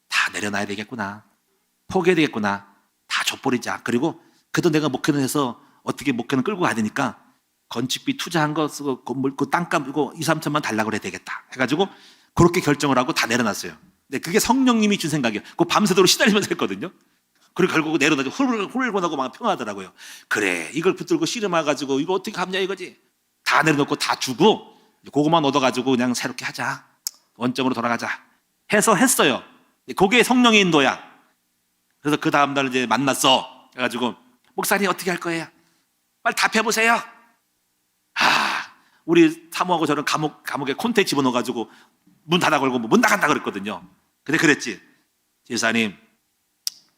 다 내려놔야 되겠구나. 포기해야 되겠구나. 다 줘버리자. 그리고 그래도 내가 목회는 해서 어떻게 목회는 끌고 가야 되니까 건축비 투자한 거 쓰고 건물 그 땅값 이거 2, 3천만 달라고 그래야 되겠다. 해가지고 그렇게 결정을 하고 다 내려놨어요. 근데 그게 성령님이 준 생각이에요. 그 밤새도록 시달리면서 했거든요. 그리고 결국 내려놓고 훌훌하고 막 평하더라고요. 그래, 이걸 붙들고 씨름해가지고 이거 어떻게 갚냐 이거지. 다 내려놓고 다 주고 그거만 얻어가지고 그냥 새롭게 하자. 원점으로 돌아가자. 해서 했어요. 그게 성령의 인도야. 그래서 그 다음날 이제 만났어. 그래가지고 목사님 어떻게 할 거예요? 빨리 답해보세요. 우리 사모하고 저는 감옥에 콘테 집어넣어가지고 문 닫아 걸고 문 나간다 그랬거든요. 근데 그랬지. 지사님,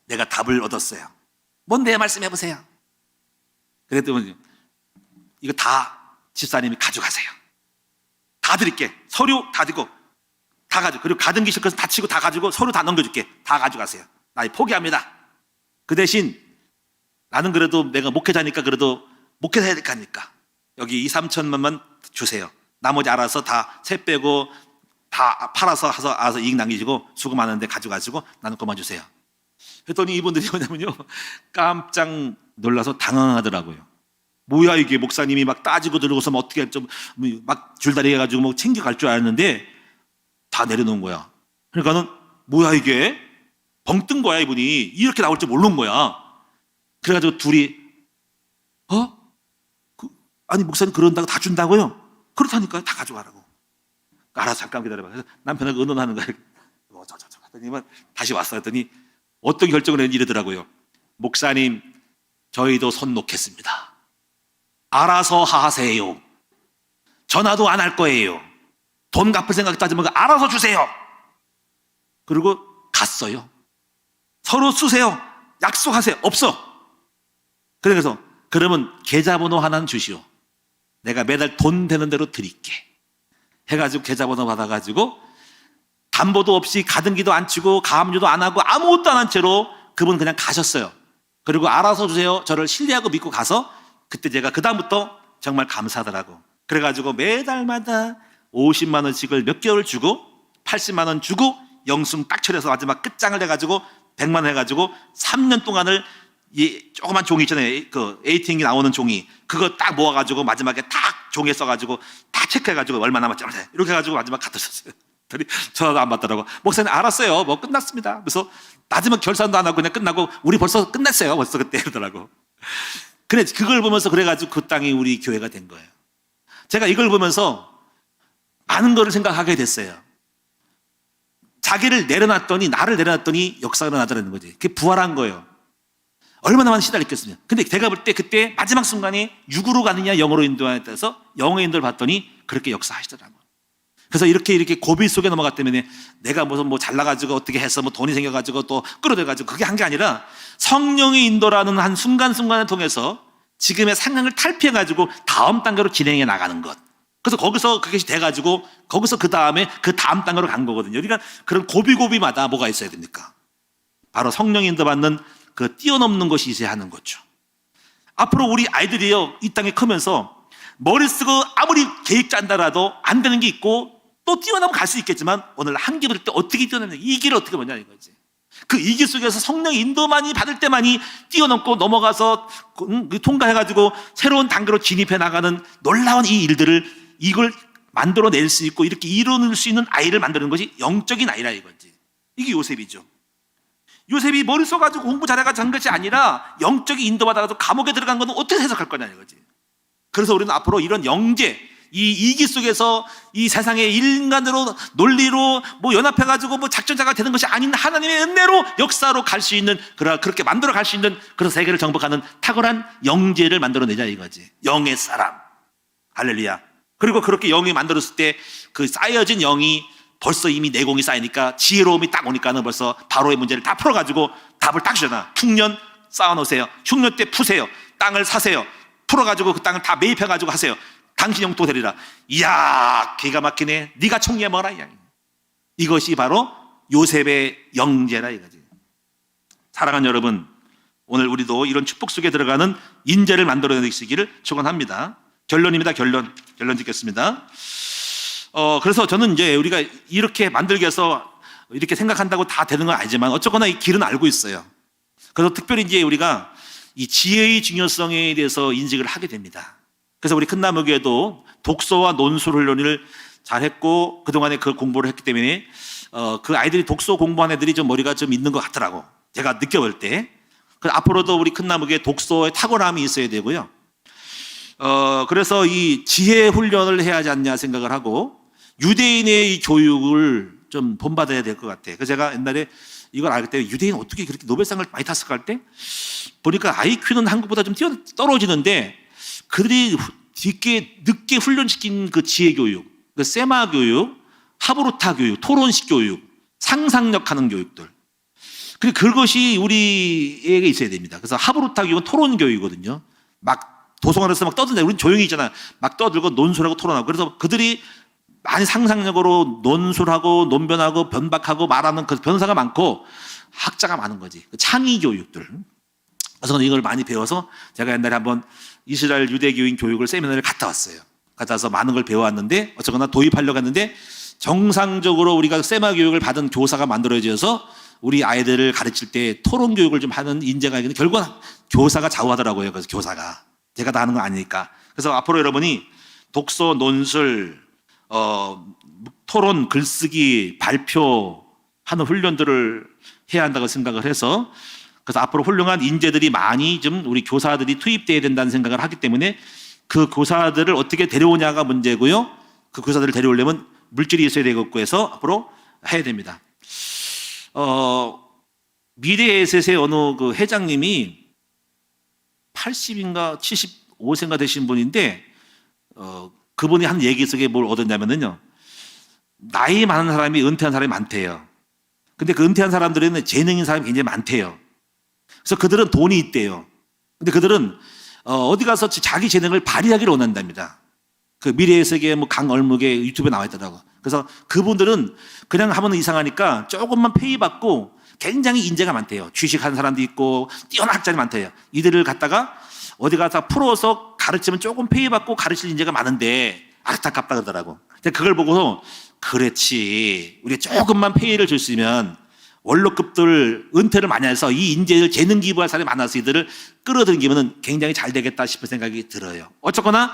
내가 답을 얻었어요. 뭔데 말씀해보세요. 그랬더니 이거 다 집사님이 가져가세요. 다 드릴게. 서류 다 드리고 다 가지고, 그리고 가등기 실컷 다 치고 다 가지고 서류 다 넘겨줄게. 다 가져가세요. 나 포기합니다. 그 대신 나는 그래도 내가 목회자니까 그래도 목회자 해야 될 거 아닙니까? 여기 2, 3천만만 주세요. 나머지 알아서 다 세 빼고 다 팔아서 알아서 이익 남기시고 수고 많은데 가져가시고 나는 그만 주세요. 그랬더니 이분들이 뭐냐면요, 깜짝 놀라서 당황하더라고요. 뭐야 이게, 목사님이 막 따지고 들고서 뭐 어떻게 좀 막 줄다리기 해가지고 뭐 챙겨갈 줄 알았는데 다 내려놓은 거야. 그러니까는 뭐야 이게, 벙 뜬 거야. 이분이 이렇게 나올 줄 모르는 거야. 그래가지고 둘이 아니 목사님 그런다고 다 준다고요? 그렇다니까요. 다 가져가라고. 알아서 잠깐 기다려봐. 그래서 남편하고 의논하는 거야. 하더니만 다시 왔어. 했더니 어떤 결정을 했는지 이러더라고요. 목사님, 저희도 손 놓겠습니다. 알아서 하세요. 전화도 안 할 거예요. 돈 갚을 생각 따지면 알아서 주세요. 그리고 갔어요. 서로 쓰세요. 약속하세요. 없어. 그래서 그러면 계좌번호 하나는 주시오. 내가 매달 돈 되는 대로 드릴게. 해가지고 계좌번호 받아가지고 담보도 없이 가등기도 안 치고 가압류도 안 하고 아무것도 안 한 채로 그분 그냥 가셨어요. 그리고 알아서 주세요. 저를 신뢰하고 믿고 가서 그때 제가 그 다음부터 정말 감사하더라고. 그래가지고 매달마다 50만 원씩을 몇 개월 주고 80만 원 주고 영수증 딱 처리해서 마지막 끝장을 해가지고 100만 원 해가지고 3년 동안을 이 조그만 종이 있잖아요. 그 ATM기 나오는 종이, 그거 딱 모아가지고 마지막에 딱 종이에 써가지고 딱 체크해가지고 얼마 남았지 이렇게 해가지고 마지막 갖다 줬어요. 전화도 안 받더라고. 목사님 알았어요. 뭐 끝났습니다. 그래서 마지막 결산도 안 하고 그냥 끝나고 우리 벌써 끝냈어요. 벌써 그때 이러더라고. 그래, 그걸 보면서 그래가지고 그 땅이 우리 교회가 된 거예요. 제가 이걸 보면서 많은 거를 생각하게 됐어요. 자기를 내려놨더니, 나를 내려놨더니 역사가 일어나더라는 거지. 그게 부활한 거예요. 얼마나 많은 시달을 느꼈으면. 근데 제가 볼 때 그때 마지막 순간에 육으로 가느냐 영으로 인도하느냐에 따라서 영의 인도를 봤더니 그렇게 역사하시더라고요. 그래서 이렇게 고비 속에 넘어갔다면 내가 무슨 뭐 잘나가지고 어떻게 해서 뭐 돈이 생겨가지고 또 끌어들여가지고 그게 한 게 아니라 성령의 인도라는 한 순간순간을 통해서 지금의 상황을 탈피해가지고 다음 단계로 진행해 나가는 것. 그래서 거기서 그것이 돼가지고 거기서 그 다음에 그 다음 단계로 간 거거든요. 그러니까 그런 고비고비마다 뭐가 있어야 됩니까? 바로 성령 인도 받는 그 뛰어넘는 것이 있어야 하는 거죠. 앞으로 우리 아이들이요, 이 땅에 크면서 머리 쓰고 아무리 계획 짠다라도 안 되는 게 있고 또 뛰어나면 갈 수 있겠지만 오늘 한계 부를 때 어떻게 뛰어넘냐, 이 길을 어떻게 보냐 이거지. 그 이 길 속에서 성령 인도만이 받을 때만이 뛰어넘고 넘어가서 통과해가지고 새로운 단계로 진입해 나가는 놀라운 이 일들을, 이걸 만들어낼 수 있고 이렇게 이뤄낼 수 있는 아이를 만드는 것이 영적인 아이라 이거지. 이게 요셉이죠. 요셉이 머리 써가지고 공부 잘해가지고 한 것이 아니라 영적인 인도받아가지고 감옥에 들어간 건 어떻게 해석할 거냐 이거지. 그래서 우리는 앞으로 이런 영재, 이 이기 속에서 이 세상의 인간으로 논리로 뭐 연합해가지고 뭐 작전자가 되는 것이 아닌 하나님의 은혜로 역사로 갈 수 있는, 그렇게 만들어 갈 수 있는 그런 세계를 정복하는 탁월한 영재를 만들어내자 이거지. 영의 사람. 할렐루야. 그리고 그렇게 영이 만들었을 때 그 쌓여진 영이 벌써 이미 내공이 쌓이니까 지혜로움이 딱 오니까는 벌써 바로의 문제를 다 풀어가지고 답을 딱 주잖아. 흉년 쌓아놓으세요. 흉년 때 푸세요. 땅을 사세요. 풀어가지고 그 땅을 다 매입해가지고 하세요. 당신 영토 되리라. 이야, 기가 막히네. 네가 총리해 먹어라. 이것이 바로 요셉의 영재라 이거지. 사랑하는 여러분, 오늘 우리도 이런 축복 속에 들어가는 인재를 만들어내시기를 축원합니다. 결론입니다. 결론 짓겠습니다. 그래서 저는 이제 우리가 이렇게 만들기 위해서 이렇게 생각한다고 다 되는 건 아니지만 어쨌거나 이 길은 알고 있어요. 그래서 특별히 이제 우리가 이 지혜의 중요성에 대해서 인식을 하게 됩니다. 그래서 우리 큰나무교회도 독서와 논술 훈련을 잘했고 그동안에 그 공부를 했기 때문에 그 아이들이 독서 공부한 애들이 좀 머리가 좀 있는 것 같더라고. 제가 느껴볼 때. 앞으로도 우리 큰나무교회 독서의 탁월함이 있어야 되고요. 그래서 이 지혜 훈련을 해야 하지 않냐 생각을 하고 유대인의 이 교육을 좀 본받아야 될 것 같아요. 그래서 제가 옛날에 이걸 알기 때문에 유대인 어떻게 그렇게 노벨상을 많이 탔을까 할 때 보니까 IQ는 한국보다 좀 떨어지는데 그들이 늦게 훈련시킨 그 지혜 교육, 그 세마 교육, 하브루타 교육, 토론식 교육, 상상력 하는 교육들. 그리고 그것이 우리에게 있어야 됩니다. 그래서 하브루타 교육은 토론 교육이거든요. 막 도서관에서 막 떠든다. 우리는 조용히 있잖아. 막 떠들고 논술하고 토론하고. 그래서 그들이 많이 상상력으로 논술하고 논변하고 변박하고 말하는 그 변사가 많고 학자가 많은 거지. 창의 교육들. 그래서 저는 이걸 많이 배워서 제가 옛날에 한번 이스라엘 유대교인 교육을 세미나를 갔다 왔어요. 갔다 와서 많은 걸 배워왔는데 어쨌거나 도입하려고 했는데 정상적으로 우리가 세마 교육을 받은 교사가 만들어져서 우리 아이들을 가르칠 때 토론 교육을 좀 하는 인재가 있는데 결국은 교사가 좌우하더라고요. 그래서 교사가 제가 다 하는 거 아니니까. 그래서 앞으로 여러분이 독서, 논술, 토론, 글쓰기, 발표하는 훈련들을 해야 한다고 생각을 해서 그래서 앞으로 훌륭한 인재들이 많이 좀 우리 교사들이 투입돼야 된다는 생각을 하기 때문에 그 교사들을 어떻게 데려오냐가 문제고요. 그 교사들을 데려오려면 물질이 있어야 되겠고 해서 앞으로 해야 됩니다. 미래에셋의 어느 그 회장님이 80인가 75세인가 되신 분인데 그분이 한 얘기 속에 뭘 얻었냐면요. 나이 많은 사람이 은퇴한 사람이 많대요. 근데 그 은퇴한 사람들에는 재능인 사람이 굉장히 많대요. 그래서 그들은 돈이 있대요. 근데 그들은 어디 가서 자기 재능을 발휘하기를 원한답니다. 그 미래의 세계 뭐 강얼묵에 유튜브에 나와 있더라고. 그래서 그분들은 그냥 하면 이상하니까 조금만 페이 받고 굉장히 인재가 많대요. 주식한 사람도 있고 뛰어난 학자들이 많대요. 이들을 갖다가 어디 가서 풀어서 가르치면 조금 페이 받고 가르칠 인재가 많은데 안타깝다 그러더라고. 근데 그걸 보고서 그렇지. 우리가 조금만 페이를 줄 수 있으면 원로급들 은퇴를 많이 해서 이 인재를 재능 기부할 사람이 많아서 이들을 끌어들이면 굉장히 잘 되겠다 싶은 생각이 들어요. 어쨌거나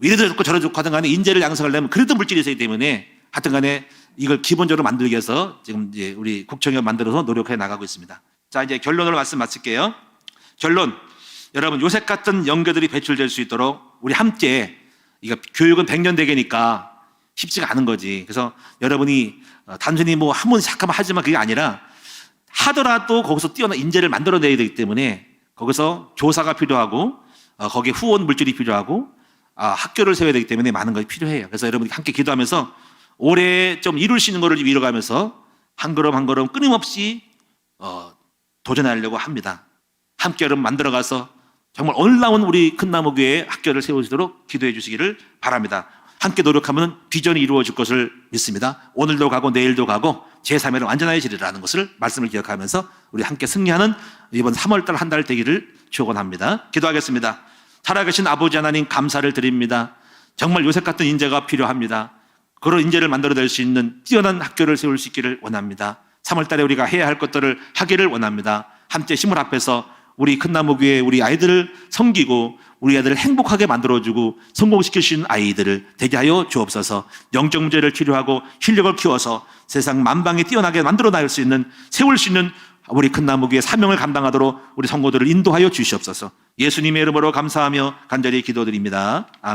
이래도 좋고 저래도 좋고 하든 간에 인재를 양성하려면 그래도 물질이 있어야 때문에 하여튼 간에 이걸 기본적으로 만들기 위해서 지금 이제 우리 국정위원 만들어서 노력해 나가고 있습니다. 자, 이제 결론으로 말씀 마칠게요. 결론. 여러분, 요셉 같은 영교들이 배출될 수 있도록 우리 함께 이거 교육은 100년 대계니까 쉽지가 않은 거지. 그래서 여러분이 단순히 뭐 한 번 잠깐만 하지만 그게 아니라 하더라도 거기서 뛰어난 인재를 만들어내야 되기 때문에 거기서 교사가 필요하고 거기에 후원 물질이 필요하고 학교를 세워야 되기 때문에 많은 것이 필요해요. 그래서 여러분이 함께 기도하면서 올해 좀 이룰 수 있는 거를 이뤄가면서 한 걸음 한 걸음 끊임없이 도전하려고 합니다. 함께 여러분 만들어가서 정말 놀라운 우리 큰나무교회 학교를 세우시도록 기도해 주시기를 바랍니다. 함께 노력하면 비전이 이루어질 것을 믿습니다. 오늘도 가고 내일도 가고 제3회를 완전하게 지르라는 것을 말씀을 기억하면서 우리 함께 승리하는 이번 3월달 한 달 되기를 축원합니다. 기도하겠습니다. 살아계신 아버지 하나님 감사를 드립니다. 정말 요셉 같은 인재가 필요합니다. 그런 인재를 만들어낼 수 있는 뛰어난 학교를 세울 수 있기를 원합니다. 3월달에 우리가 해야 할 것들을 하기를 원합니다. 함께 힘을 합해서 우리 큰나무교회 우리 아이들을 섬기고 우리 아이들을 행복하게 만들어주고 성공시킬 수 있는 아이들을 되게 하여 주옵소서. 영적 문제를 치료하고 실력을 키워서 세상 만방에 뛰어나게 만들어 나갈 수 있는 세울 수 있는 우리 큰나무교회 사명을 감당하도록 우리 성도들을 인도하여 주시옵소서. 예수님의 이름으로 감사하며 간절히 기도드립니다. 아멘.